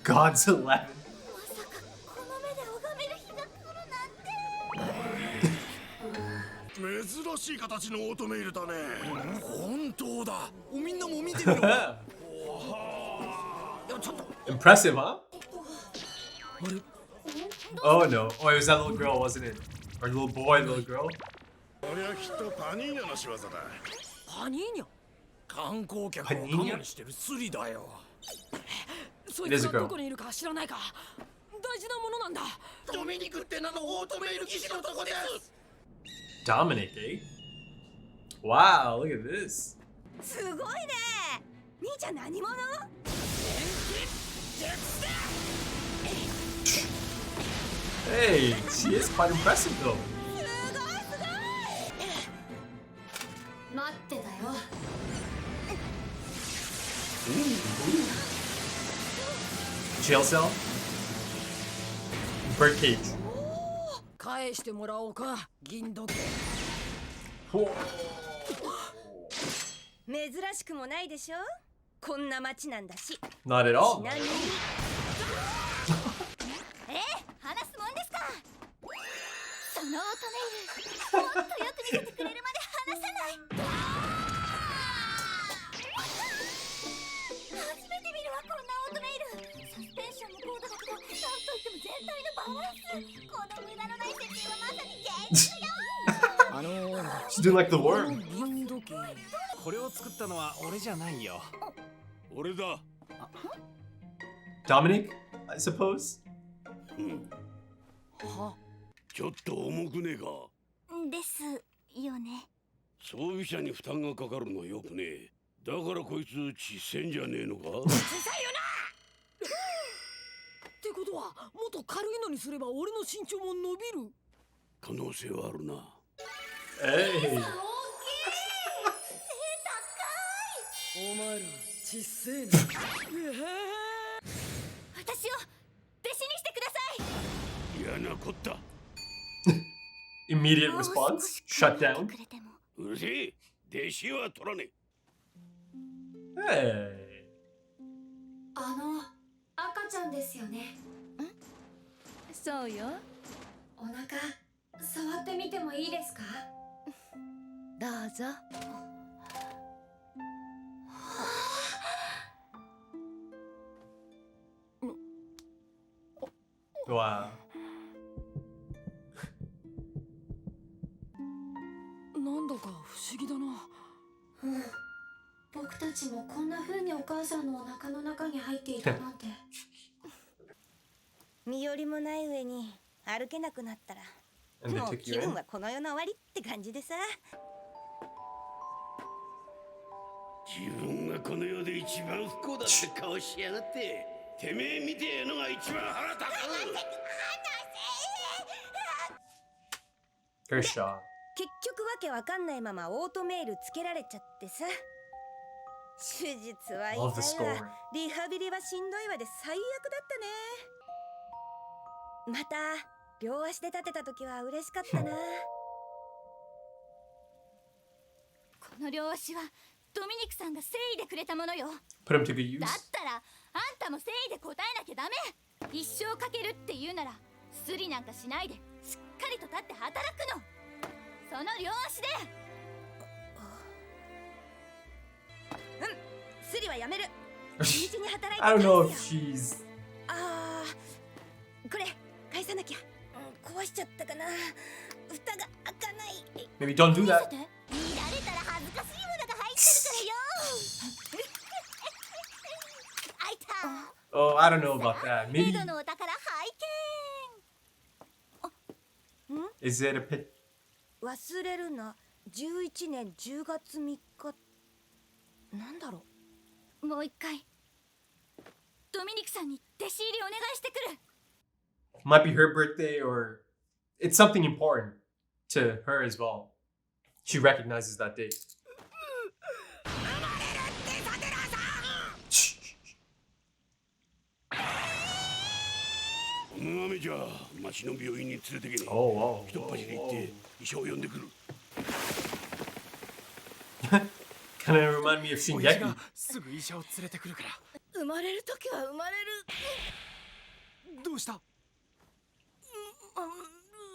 God's 11. 珍しい形のオートメイルだね。本当だ。みんなも見てみろ。Impressive, huh? Oh no. Oh, it was that little girl, wasn't it? Or little boy, little girl? これはきっとパニーニャの仕業だ。パニーニャ？観光客をカモにしてるスリだよ。そいつがどこにいるか知らないか。大事なものなんだ。ドミニクって名のオートメイル騎士のとこです。Dominic, eh? Wow, look at this. すごいね。兄ちゃん何者？ Hey, she is quite impressive though. 待ってたよ。Jail cell? Birdcage. 返してもらおうか、銀時計。珍しくもないでしょ。こんな街なんだし。 Not at all. ちなみに話すもんですか。そのオートメイル、もっとよく見せてくれるまで話さない。初めて見るわ、こんなオートメイル。サスペンションも高度だけど、なんといっても全体のバランス。この無駄のない設定はまさに芸術よ。She's doing like the worm. 銀時計。これを作ったのは俺じゃないよ。俺だ。Dominic, I suppose. は？ちょっと重くねえか。ですよね。装備車に負担がかかるのよくねえ。だからこいつ血せんじゃねえのか。うるさいよな。ってことは、もっと軽いのにすれば俺の身長も伸びる。可能性はあるな。Hey. お前らちっせえな。私を弟子にしてください。嫌なこった。Immediate response. Shut down. うるせえ。弟子は取らねえ。Hey. 赤ちゃんですよね。そうよ。お腹触ってみてもいいですか？どうぞ。Wow. なんだか不思議だな。僕たちもこんな風にお母さんのお腹の中に入っていたなんて。身寄りもない上に歩けなくなったら、 And they もう took 気 you 分 in. はこの世の終わりって感じでさ。自分がこの世で一番不幸だって顔しやがって。てめえ見てえのが一番腹立つ。 Kershaw. 結局わけわかんないままオートメールつけられちゃってさ。手術は痛 Love the い story. わ、リハビリはしんどいわで最悪だったね。また両足で立てた時は嬉しかったな。この両足はドミニクさんが誠意でくれたものよ。 Put him to good use. だったらあんたも誠意で答えなきゃダメ。一生かけるって言うならスリなんかしないでしっかりと立って働くの。その両足で。スリはやめる。地道に働いて I don't know 返 if すよ。 she's. あー、これ返さなきゃ。壊しちゃったかな。蓋が開かない。 Maybe don't do 見せ that. て。見られたら恥ずかしいものが入ってるからよ。開いた。 Oh, I don't know about that. メ Maybe ドのお宝拝見。 is it a pit? 忘れるな。11年10月3日。なんだろう。もう一回。ドミニクさんに弟子入りお願いしてくる。 Might be her birthday or it's something important to her as well. She recognizes that date. Shh. この雨じゃ町の病院に連れてけねえ。 Oh, 一っ走り行って医者を呼んでくる。 Kind of remind me of 親父 Shingeki. がすぐ医者を連れてくるから。生まれる時は生まれる。どうした？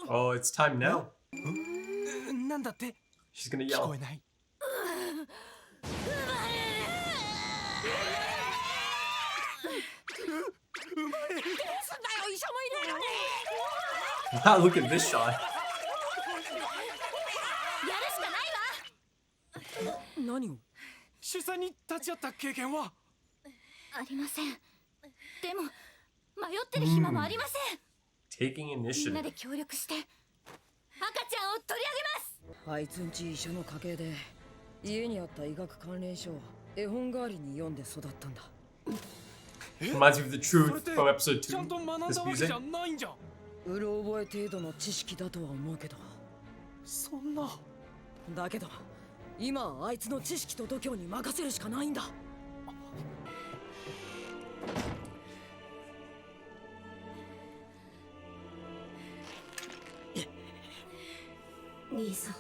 Oh, it's time now. なんだって？ She's gonna 聞こ yell. えない。Wow, look at this shot. 何を？出産に立ち会った経験は？ありません。でも迷ってる暇もありません。 Taking みんな initiative. で協力して赤ちゃんを取り上げます。あいつんち医者の家系で家にあった医学関連書を絵本代わりに読んで育ったんだ。 Reminds me of the それっ truth て from episode ちゃんと 2. 学んだ This わけ music. じゃないんじゃ。うろ覚え程度の知識だとは思うけど。そんな。だけど今はあいつの知識と度胸に任せるしかないんだ。兄さん、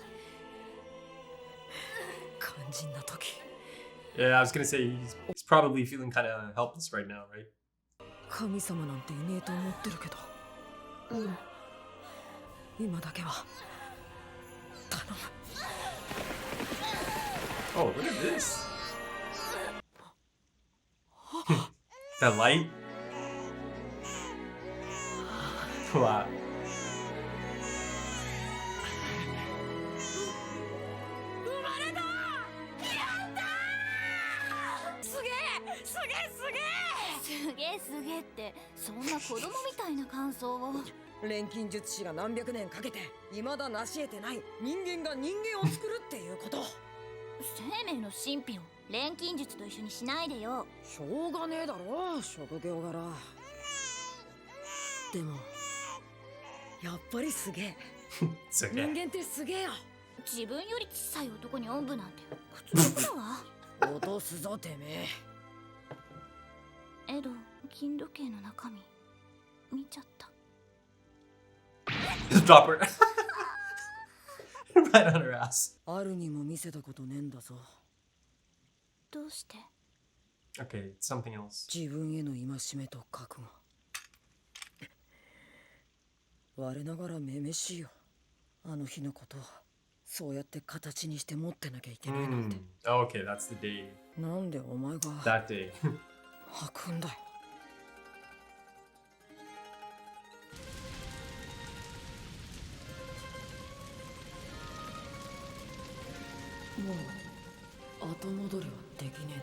肝心な時。 Yeah, I was gonna say he's probably feeling kind of helpless right now, right? 神様なんていねえと思ってるけど。今だけは頼む。 Oh, look at this. That light? Wow. すげえすげえすげえすげえすげえってそんな子供みたいな感想を。錬金術師が何百年かけて未だ成し得てない人間が人間を作るっていうこと。生命の神秘を錬金術と一緒にしないでよ。しょうがねえだろ、職業柄。でもやっぱりすげえ。 It's 人 okay. 間ってすげえよ。自分より小さい男におんぶなんて屈辱だわ。落とすぞてめえ。エド、金時計の中身見ちゃった。 Drop her. Right on her ass. あるにも見せたことねえんだぞ。どうして？ Okay, it's something else. 自分への戒めと覚悟。我ながらめめしいよ。あの日のことをそうやって形にして持ってなきゃいけないなんて。 Oh, okay, that's the day. なんでお前が That day. 吐くんだよ。もう後戻りはできね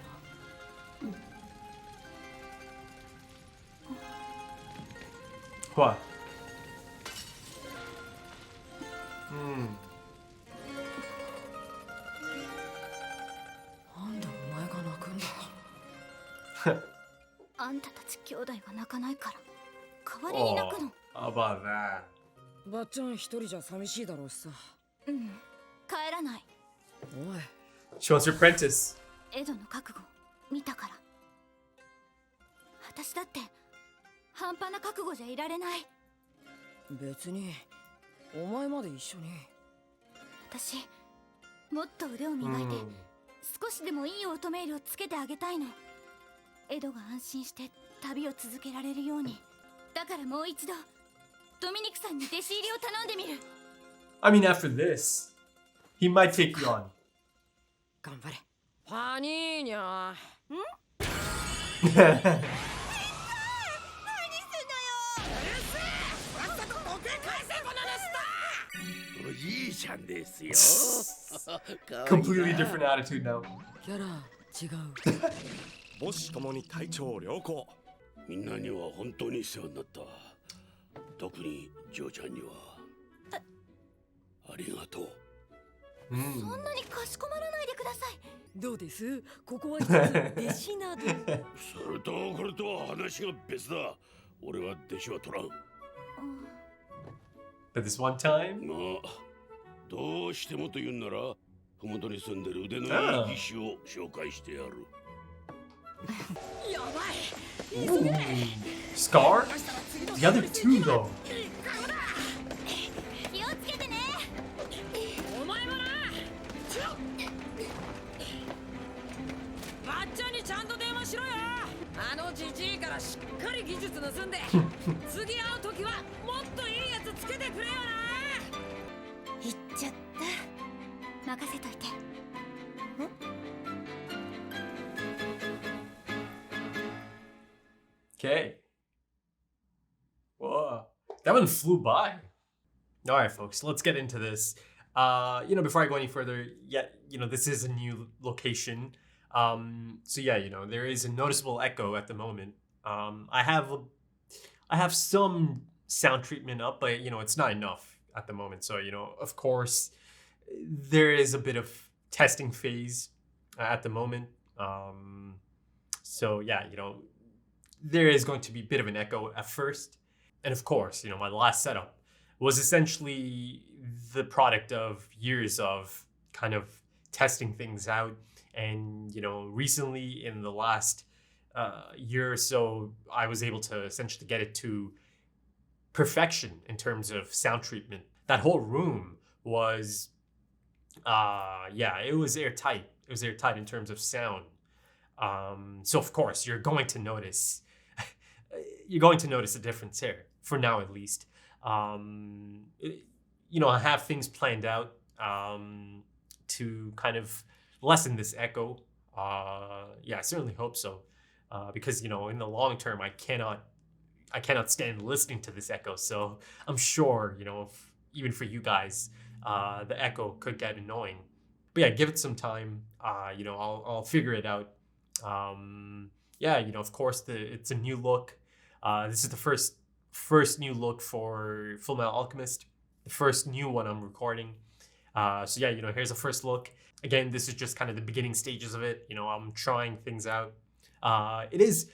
えな。 What? なんでお前が泣くんだ。あんたたち兄弟が泣かないから代わりに泣くの。 How about that? ばっちゃん一人じゃ寂しいだろうしさ。うん、帰らない。おい、 She wants her apprentice. エドの覚悟見たから。私だって半端な覚悟じゃいられない。別にお前まで一緒に。私もっと腕を磨いて少しでもいいオートメイルをつけてあげたいの。エドが安心して旅を続けられるように。だからもう一度ドミニクさんに弟子入りを頼んでみる。 I mean, after this, he might take you on. 頑張れパニーニャ。おじいちゃんですよ。 Completely different attitude now. キャラ違う。母子ともに体調良好。みんなには本当に世話になった。特にジョーちゃんにはありがとう。そんなにかしこまらないでください。どうです？ここは一つ弟子など。それとこれとは話が別だ。俺は弟子は取らん。 But this one time? まあどうしてもと言うなら麓に住んでる腕のいい技師を紹介してやる。やばい。 Ooh. Scar? The other two, though. 気をつけてね。お前もな。ばっちゃんにちゃんと電話しろよ。あのジジイからしっかり技術盗んで次会う時はもっといいやつつけてくれよな。言っちゃった任せといて。 Okay. Whoa. That one flew by. All right, folks, let's get into this. Before I go any further, this is a new location. So yeah, there is a noticeable echo at the moment. I have some sound treatment up, but it's not enough at the moment. So of course, there is a bit of testing phase at the moment. So yeah, there is going to be a bit of an echo at first. And of course, my last setup was essentially the product of years of kind of testing things out. And, recently in the last year or so, I was able to essentially get it to perfection in terms of sound treatment. That whole room was, it was airtight. It was airtight in terms of sound. So of course, you're going to notice a difference here, for now at least. I have things planned out to kind of lessen this echo. I certainly hope so, because in the long term, I cannot stand listening to this echo. So I'm sure even for you guys, the echo could get annoying. But yeah, give it some time. I'll figure it out. Of course, it's a new look. This is the first new look for Fullmetal Alchemist, the first new one I'm recording. Here's a first look. Again, this is just kind of the beginning stages of it. I'm trying things out. It is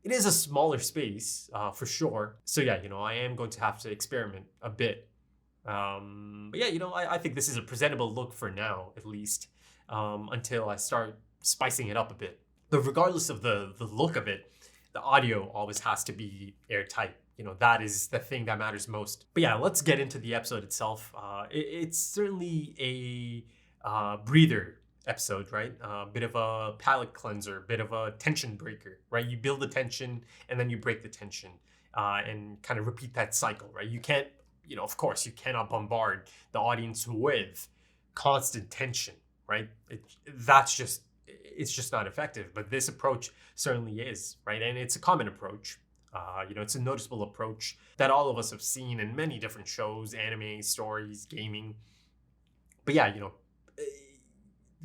a smaller space for sure. So yeah, I am going to have to experiment a bit. I think this is a presentable look for now, at least, until I start spicing it up a bit. But regardless of the look of it, the audio always has to be airtight. That is the thing that matters most. But yeah, let's get into the episode itself. It's certainly a breather episode, right? A bit of a palate cleanser, a bit of a tension breaker, right? You build the tension and then you break the tension and kind of repeat that cycle, right? You can't, of course, you cannot bombard the audience with constant tension, right? It's just not effective. But this approach certainly is, right? And it's a common approach. It's a noticeable approach that all of us have seen in many different shows, anime, stories, gaming. But yeah,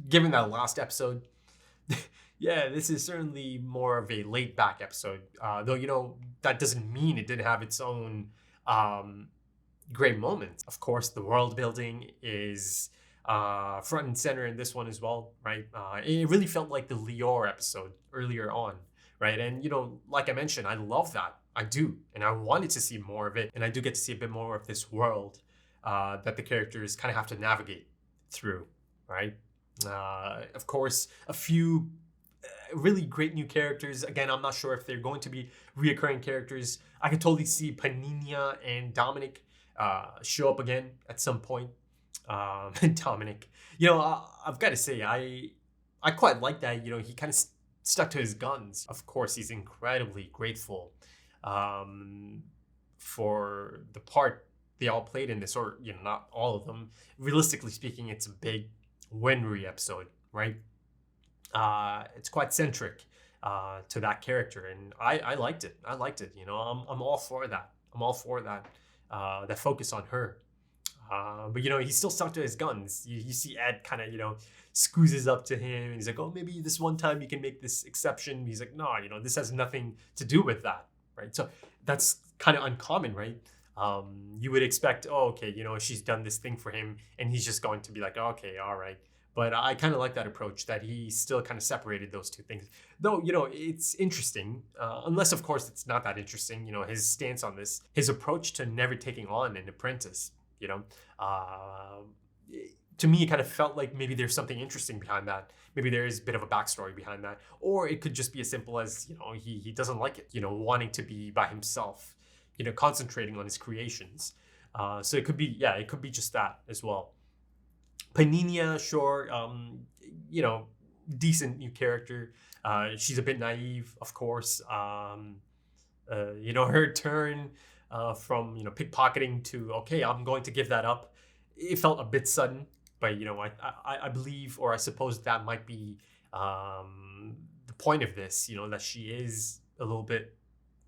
given that last episode, this is certainly more of a laid back episode. Though, that doesn't mean it didn't have its own great moments. Of course, the world building is front and center in this one as well, right? It really felt like the Lior episode earlier on, right? And, like I mentioned, I love that. I do. And I wanted to see more of it. And I do get to see a bit more of this world that the characters kind of have to navigate through, right? Of course, a few really great new characters. Again, I'm not sure if they're going to be reoccurring characters. I could totally see Panina and Dominic show up again at some point. Dominic, I've got to say, I quite like that. He kind of stuck to his guns. Of course, he's incredibly grateful for the part they all played in this, or not all of them. Realistically speaking, it's a big Wenri episode, right? It's quite centric to that character, and I liked it. I'm all for that. I'm all for that. That focus on her. But he still stuck to his guns. You see Ed kind of squeezes up to him, and he's like, oh, maybe this one time you can make this exception. He's like, no, this has nothing to do with that, right? So that's kind of uncommon, right? You would expect, oh, okay, she's done this thing for him, and he's just going to be like, okay, all right. But I kind of like that approach, that he still kind of separated those two things. Though, it's interesting, unless, of course, it's not that interesting, his stance on this, his approach to never taking on an apprentice. To me, it kind of felt like maybe there's something interesting behind that. Maybe there is a bit of a backstory behind that. Or it could just be as simple as, he doesn't like it, wanting to be by himself, concentrating on his creations. So it could be just that as well. Panina, sure, decent new character. She's a bit naive, of course. Her turn from pickpocketing to okay, I'm going to give that up. It felt a bit sudden, but I believe, or I suppose that might be the point of this. That she is a little bit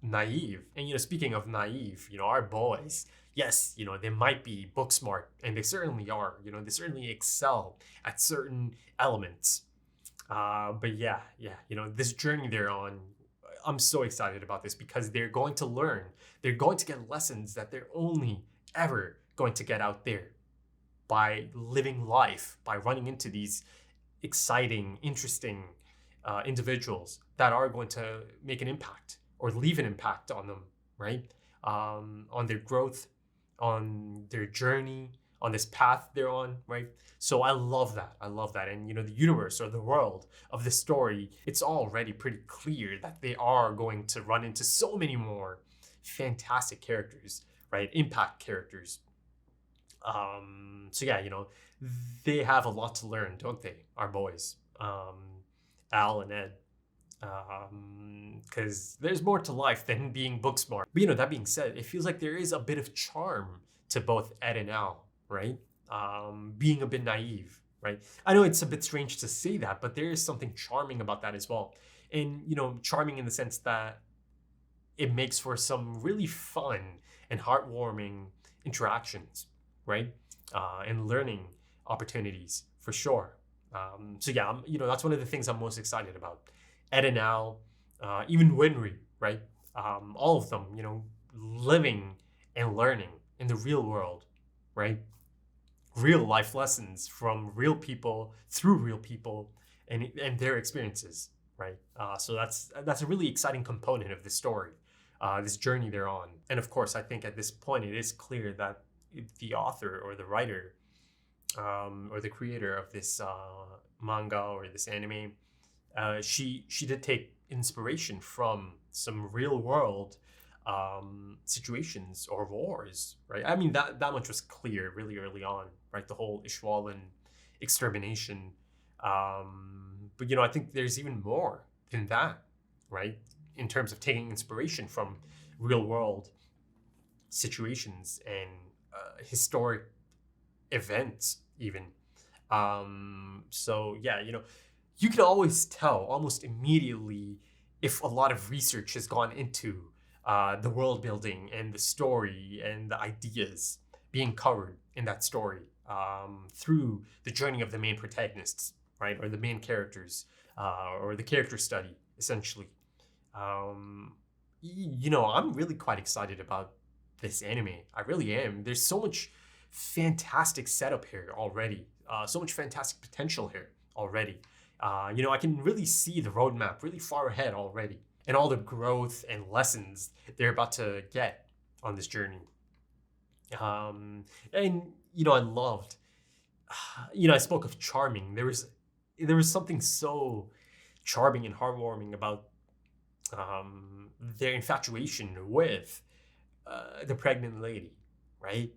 naive. And speaking of naive, our boys, yes, they might be book smart, and they certainly are. They certainly excel at certain elements. But yeah, this journey they're on, I'm so excited about this because they're going to learn. They're going to get lessons that they're only ever going to get out there by living life, by running into these exciting, interesting individuals that are going to make an impact or leave an impact on them, right? On their growth, on their journey, on this path they're on, right? So I love that. And the universe or the world of the story, it's already pretty clear that they are going to run into so many more fantastic characters, right? Impact characters. So yeah, they have a lot to learn, don't they? Our boys, Al and Ed. Because there's more to life than being book smart. But that being said, it feels like there is a bit of charm to both Ed and Al, right? Being a bit naive, right? I know it's a bit strange to say that, but there is something charming about that as well. And, charming in the sense that it makes for some really fun and heartwarming interactions, right? And learning opportunities for sure. So yeah, that's one of the things I'm most excited about. Ed and Al, even Winry, right? All of them, living and learning in the real world, right? Real life lessons from real people through real people and their experiences, right? So that's a really exciting component of this story, this journey they're on. And of course, I think at this point it is clear that the author or the writer or the creator of this manga or this anime, she did take inspiration from some real world situations or wars, right? I mean, that much was clear really early on, right? The whole Ishwalan extermination. But I think there's even more than that, right? In terms of taking inspiration from real world situations and historic events even. So yeah, you can always tell almost immediately if a lot of research has gone into the world building and the story and the ideas being covered in that story through the journey of the main protagonists, right? Or the main characters, or the character study, essentially. I'm really quite excited about this anime. I really am. There's so much fantastic setup here already. So much fantastic potential here already. I can really see the roadmap really far ahead already, and all the growth and lessons they're about to get on this journey. And I loved. I spoke of charming. There was something so charming and heartwarming about their infatuation with the pregnant lady, right?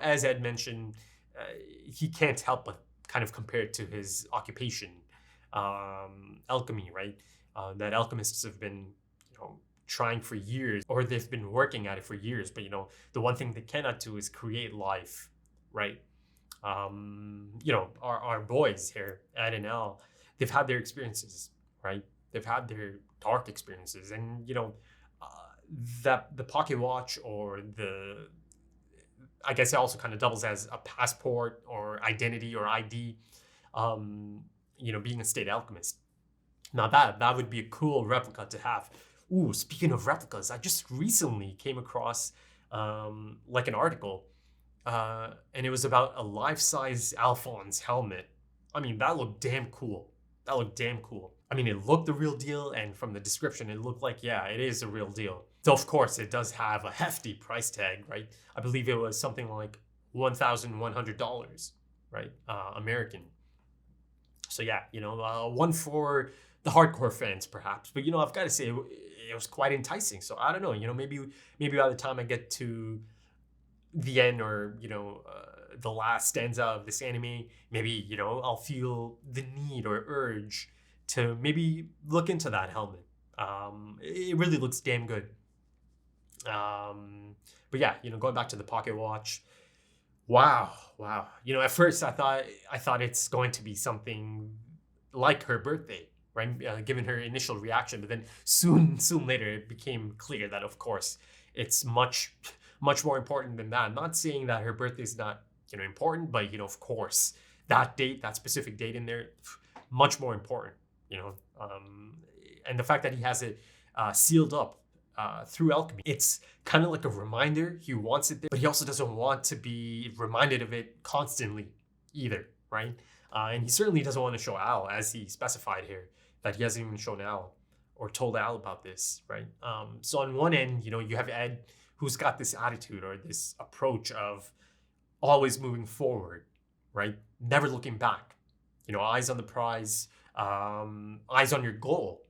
As Ed mentioned, he can't help but kind of compare it to his occupation, alchemy, right? That alchemists have been, trying for years, or they've been working at it for years. But the one thing they cannot do is create life, right? Our boys here, Ed and Al, they've had their experiences, right? They've had their dark experiences, and that the pocket watch or I guess it also kind of doubles as a passport or identity or ID, being a state alchemist. Now that would be a cool replica to have. Ooh, speaking of replicas, I just recently came across like an article, and it was about a life-size Alphonse helmet. I mean, that looked damn cool. I mean, it looked the real deal, and from the description, it looked like, yeah, it is a real deal. So, of course, it does have a hefty price tag, right? I believe it was something like $1,100, right? American. So, yeah, one for the hardcore fans, perhaps. But, I've got to say, it was quite enticing. So, I don't know, maybe by the time I get to the end or, the last stanza of this anime, maybe, I'll feel the need or urge to maybe look into that helmet. It really looks damn good. But yeah, going back to the pocket watch. Wow. At first I thought it's going to be something like her birthday, right? Given her initial reaction, but then soon later it became clear that of course it's much more important than that. I'm not saying that her birthday is not important, but of course that specific date in there, much more important. And the fact that he has it sealed up through alchemy, it's kind of like a reminder. He wants it there, but he also doesn't want to be reminded of it constantly either, right? And he certainly doesn't want to show Al, as he specified here, that he hasn't even shown Al or told Al about this, right? So on one end, you have Ed, who's got this attitude or this approach of always moving forward, right? Never looking back. Eyes on the prize, eyes on your goal,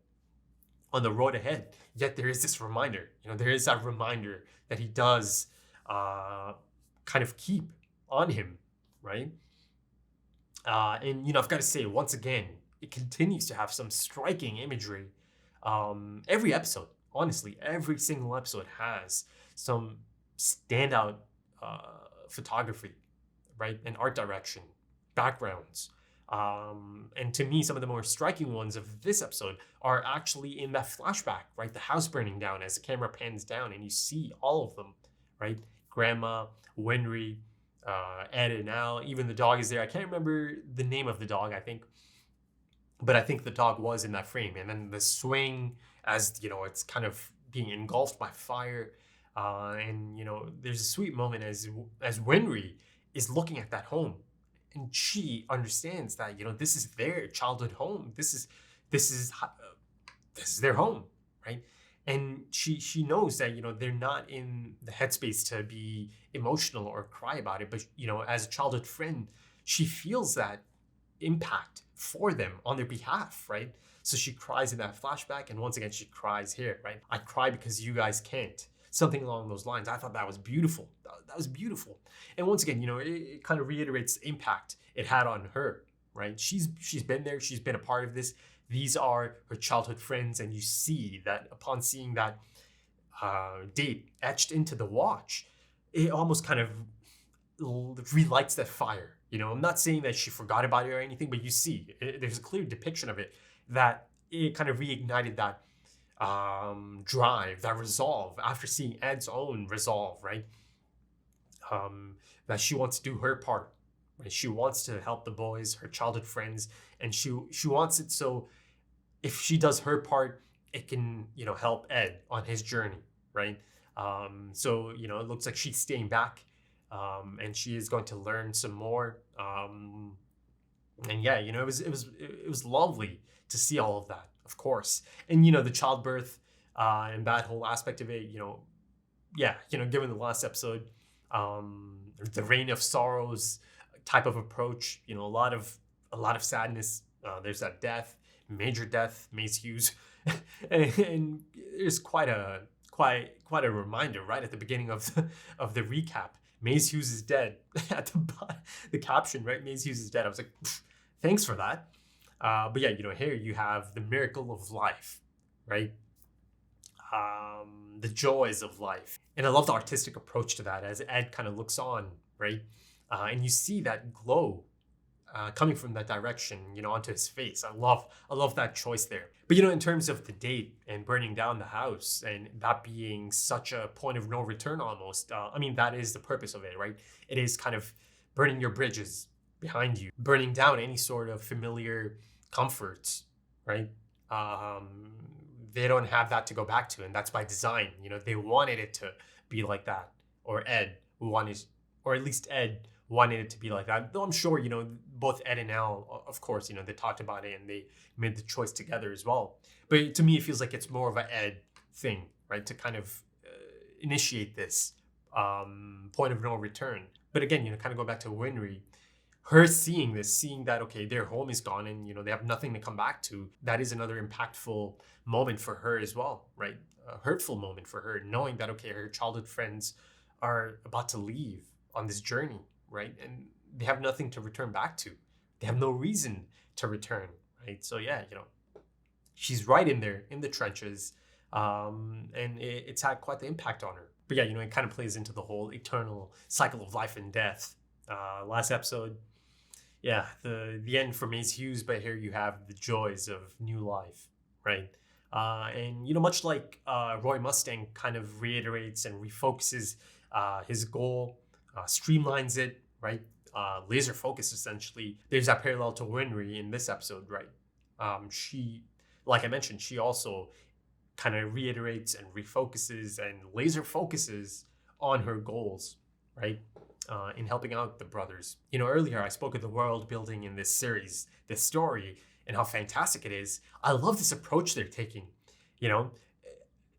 on the road ahead. Yet there is this reminder, there is that reminder that he does kind of keep on him, right? And I've got to say, once again, it continues to have some striking imagery. Every episode, honestly, every single episode has some standout photography, right? And art direction, backgrounds. And to me, some of the more striking ones of this episode are actually in that flashback, right? The house burning down as the camera pans down and you see all of them, right? Grandma, Winry, Ed and Al, even the dog is there. I can't remember the name of the dog, I think. But I think the dog was in that frame. And then the swing as, it's kind of being engulfed by fire. And there's a sweet moment as Winry is looking at that home. And she understands that this is their childhood home. This is their home, right? And she knows that they're not in the headspace to be emotional or cry about it. But as a childhood friend, she feels that impact for them on their behalf, right? So she cries in that flashback, and once again she cries here, right? I cry because you guys can't. Something along those lines. I thought that was beautiful. That was beautiful. And once again, it kind of reiterates the impact it had on her, right? She's been there. She's been a part of this. These are her childhood friends. And you see that upon seeing that date etched into the watch, it almost kind of relights that fire. I'm not saying that she forgot about it or anything, but you see, there's a clear depiction of it, that it kind of reignited that drive, that resolve after seeing Ed's own resolve, right? That she wants to do her part, right? She wants to help the boys, her childhood friends, and she wants it so if she does her part, it can help Ed on his journey, right? So it looks like she's staying back, and she is going to learn some more. And yeah, it was lovely to see all of that. Of course. And, the childbirth and that whole aspect of it, given the last episode, the reign of sorrows type of approach, a lot of sadness. There's that death, major death, Mace Hughes. and there's quite a reminder right at the beginning of the recap. Mace Hughes is dead. At the caption, right? Mace Hughes is dead. I was like, thanks for that. But yeah, here you have the miracle of life, right? The joys of life. And I love the artistic approach to that as Ed kind of looks on, right? And you see that glow coming from that direction, onto his face. I love that choice there. But, in terms of the date and burning down the house and that being such a point of no return almost, that is the purpose of it, right? It is kind of burning your bridges behind you, burning down any sort of familiar comforts, right? They don't have that to go back to, and that's by design. They wanted it to be like that, or Ed wanted it to be like that. Though I'm sure, both Ed and Al, of course, they talked about it and they made the choice together as well. But to me, it feels like it's more of an Ed thing, right? To kind of initiate this point of no return. But again, kind of go back to Winry. Her seeing that, okay, their home is gone and, they have nothing to come back to. That is another impactful moment for her as well, right? A hurtful moment for her, knowing that, okay, her childhood friends are about to leave on this journey, right? And they have nothing to return back to. They have no reason to return, right? So yeah, she's right in there in the trenches, and it's had quite the impact on her. But yeah, it kind of plays into the whole eternal cycle of life and death. Last episode, yeah, the end for Mace Hughes, but here you have the joys of new life, right? And much like Roy Mustang kind of reiterates and refocuses his goal, streamlines it, right? Laser focus, essentially. There's that parallel to Winry in this episode, right? She, like I mentioned, she also kind of reiterates and refocuses and laser focuses on her goals, right? In helping out the brothers. Earlier I spoke of the world building in this series, this story, and how fantastic it is. I love this approach they're taking.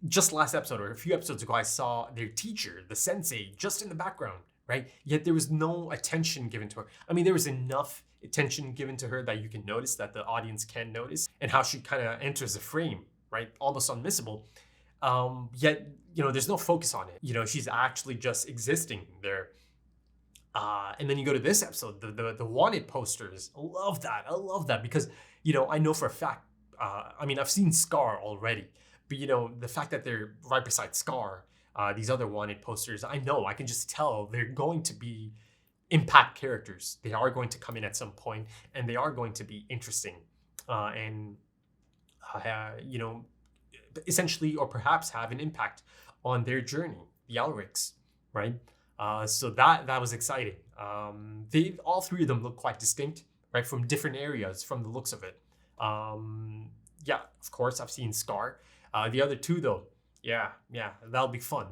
Just last episode or a few episodes ago, I saw their teacher, the sensei, just in the background, right? Yet there was no attention given to her. I mean, there was enough attention given to her that you can notice, that the audience can notice, and how she kind of enters the frame, right? Almost unmissable. Yet, there's no focus on it. She's actually just existing there. And then you go to this episode, the wanted posters. I love that because, I know for a fact, I've seen Scar already, but the fact that they're right beside Scar, these other wanted posters, I can just tell they're going to be impact characters. They are going to come in at some point, and they are going to be interesting, and essentially, or perhaps have an impact on their journey, the Elrics, right? So that was exciting. All three of them look quite distinct, right, from different areas, from the looks of it. Yeah, of course, I've seen Scar. The other two, though, yeah, that'll be fun.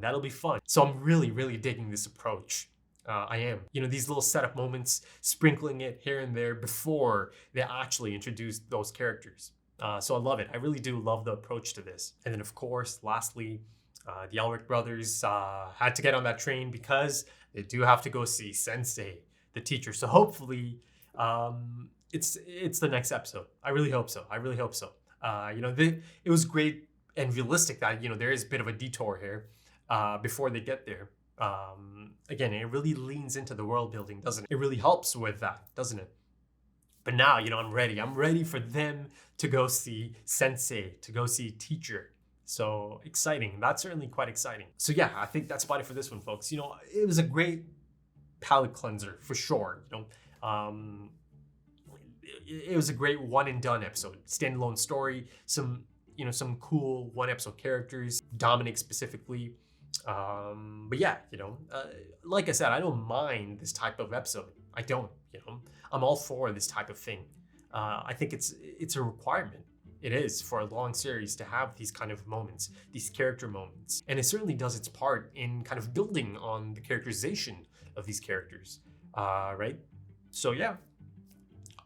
So I'm really, really digging this approach. I am. These little setup moments, sprinkling it here and there before they actually introduce those characters. So I love it. I really do love the approach to this. And then, of course, lastly, the Elric brothers had to get on that train because they do have to go see Sensei, the teacher. So hopefully, it's the next episode. I really hope so. It was great and realistic that there is a bit of a detour here before they get there. Again, it really leans into the world building, doesn't it? It really helps with that, doesn't it? But now, I'm ready. I'm ready for them to go see Sensei, to go see teacher. So exciting. That's certainly quite exciting. So yeah, I think that's about it for this one, folks. It was a great palate cleanser for sure. It was a great one and done episode. Standalone story, some cool one episode characters, Dominic specifically. But yeah, like I said, I don't mind this type of episode. I don't, I'm all for this type of thing. I think it's a requirement. It is for a long series to have these kind of moments, these character moments. And it certainly does its part in kind of building on the characterization of these characters, right? So yeah,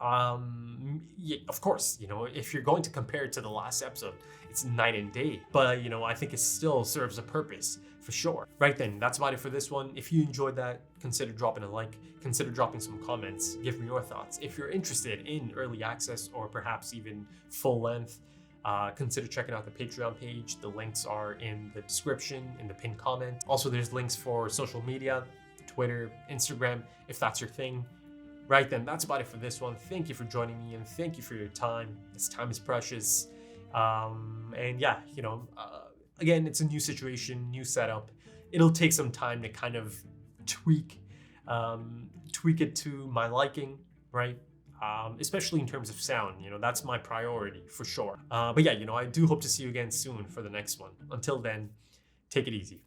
of course, if you're going to compare it to the last episode, it's night and day. But, I think it still serves a purpose for sure. Right then, that's about it for this one. If you enjoyed that, consider dropping a like, consider dropping some comments, give me your thoughts. If you're interested in early access or perhaps even full length, consider checking out the Patreon page. The links are in the description, in the pinned comment. Also, there's links for social media, Twitter, Instagram, if that's your thing. Right then, that's about it for this one. Thank you for joining me and thank you for your time. This time is precious. And yeah, again, it's a new situation, new setup. It'll take some time to kind of tweak it to my liking, right? Especially in terms of sound, that's my priority for sure. But yeah, I do hope to see you again soon for the next one. Until then, take it easy.